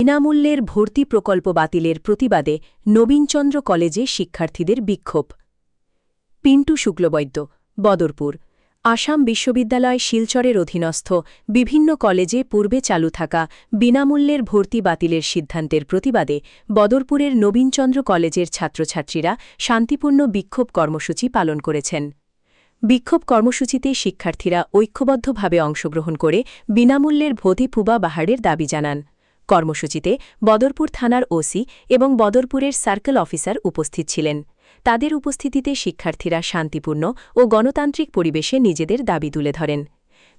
বিনামূল্যের ভর্তি প্রকল্প বাতিলের প্রতিবাদে নবীনচন্দ্র কলেজে শিক্ষার্থীদের বিক্ষোভ। পিন্টু শুক্লবৈদ্য, বদরপুর। আসাম বিশ্ববিদ্যালয় শিলচরের অধীনস্থ বিভিন্ন কলেজে পূর্বে চালু থাকা বিনামূল্যের ভর্তি বাতিলের সিদ্ধান্তের প্রতিবাদে বদরপুরের নবীনচন্দ্র কলেজের ছাত্রছাত্রীরা শান্তিপূর্ণ বিক্ষোভ কর্মসূচি পালন করেছেন। বিক্ষোভ কর্মসূচিতে শিক্ষার্থীরা ঐক্যবদ্ধভাবে অংশগ্রহণ করে বিনামূল্যের ভর্তি পূর্বাবাহারের দাবি জানান। কর্মসূচিতে বদরপুর থানার ওসি এবং বদরপুরের সার্কেল অফিসার উপস্থিত ছিলেন। তাদের উপস্থিতিতে শিক্ষার্থীরা শান্তিপূর্ণ ও গণতান্ত্রিক পরিবেশে নিজেদের দাবি তুলে ধরেন।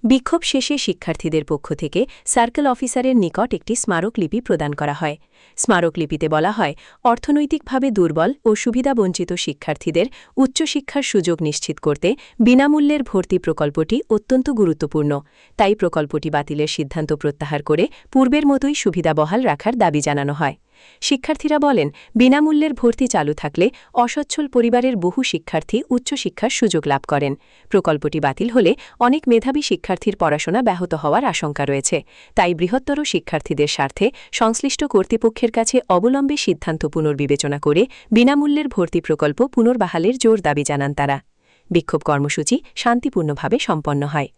বিক্ষোভ শেষে শিক্ষার্থীদের পক্ষ থেকে সার্কেল অফিসারের নিকট একটি স্মারকলিপি প্রদান করা হয়। স্মারকলিপিতে বলা হয়, অর্থনৈতিকভাবে দুর্বল ও সুবিধাবঞ্চিত শিক্ষার্থীদের উচ্চশিক্ষার সুযোগ নিশ্চিত করতে বিনামূল্যের ভর্তি প্রকল্পটি অত্যন্ত গুরুত্বপূর্ণ। তাই প্রকল্পটি বাতিলের সিদ্ধান্ত প্রত্যাহার করে পূর্বের মতোই সুবিধা বহাল রাখার দাবি জানানো হয়। শিক্ষার্থীরা বলেন, বিনামূল্যের ভর্তি চালু থাকলে অসচ্ছল পরিবারের বহু শিক্ষার্থী উচ্চশিক্ষার সুযোগ লাভ করেন। প্রকল্পটি বাতিল হলে অনেক মেধাবী শিক্ষার্থীর পড়াশোনা ব্যাহত হওয়ার আশঙ্কা রয়েছে। তাই বৃহত্তর শিক্ষার্থীদের স্বার্থে সংশ্লিষ্ট কর্তৃপক্ষের কাছে অবলম্বে সিদ্ধান্ত পুনর্বিবেচনা করে বিনামূল্যের ভর্তি প্রকল্প পুনর্বহালের জোর দাবি জানান তারা। বিক্ষোভ কর্মসূচি শান্তিপূর্ণভাবে সম্পন্ন হয়।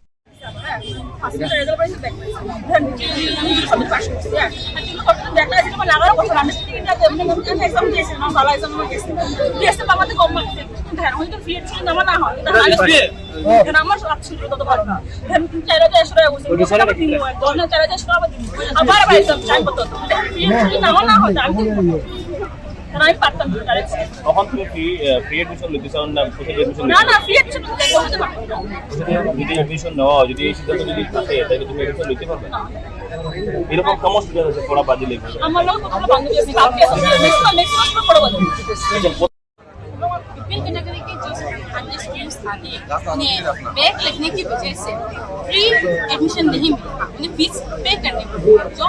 আমি পারতাম তখন তুমি ফ্রি এডমিশন নিতে চাও না সোশ্যাল এডমিশন না না ফ্রি এডমিশন নিতে পারবো যদি এডমিশন নাও যদি এই সিদ্ধান্ত যদি থাকে তাহলে তুমি এডমিশন নিতে পারবে না। এরকম কম স্টুডেন্ট আছে পড়া বাদ দিলে আমার লোক কথা বান্ধবী আছে কালকে নেক্সট পড়া বাদ विभिन्न कैटेगरी के जो अन्य स्टूडेंट्स आते हैं उन्हें बैक लगने की वजह से फ्री एडमिशन नहीं मिलता, उन्हें फीस पे करनी पड़ती है, जो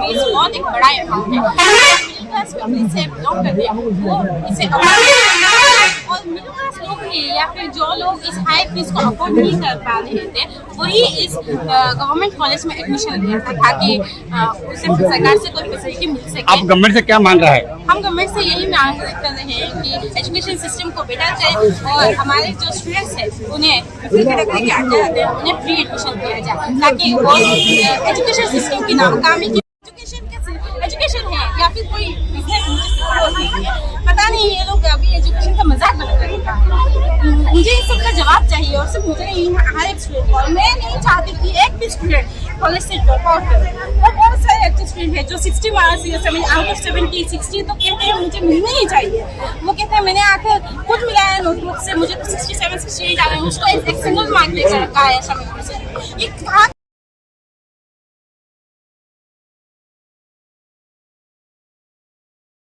फीस बहुत एक बड़ा अमाउंट है। मिडिल क्लास फैमिली से बिलोंग करते हैं वो इसे और मिडिल क्लास लोग ही या फिर जो लोग इस हाई फीस को अफोर्ड नहीं कर पा रहे थे वही इस गवर्नमेंट कॉलेज में एडमिशन लिया था ताकि उसे सरकार से कोई फैसिलिटी मिल सके। आप गवर्नमेंट से क्या मांग रहा है? हम गवर्नमेंट से यही मांग कर रहे हैं कि एजुकेशन सिस्टम को बेटर जाए और हमारे जो स्टूडेंट्स हैं उन्हें विभिन्न कैटेगरी के अंडर आते हैं उन्हें फ्री एडमिशन दिया जाए ताकि वो एजुकेशन सिस्टम की नाकामी की एजुकेशन है या फिर कोई बिजनेस नहीं है, पता नहीं ये लोग अभी एजुकेशन का मजाक बना रखा है। मुझे इस सब का जवाब चाहिए और सिर्फ मुझे नहीं, हर एक स्टूडेंट और मैं नहीं चाहती कि एक भी स्टूडेंट कॉलेज से ड्रॉप आउट करे। और बहुत सारे अच्छे स्टूडेंट हैं जो 60 मार्क्स आउट ऑफ 70 60 तो कहते हैं मुझे मिलने ही चाहिए। वो कहते हैं मैंने आकर खुद मिलाया नोटबुक से मुझे तो 67 68 आ रहे हैं, उसको एक सिंगल मार्क देकर रखा है।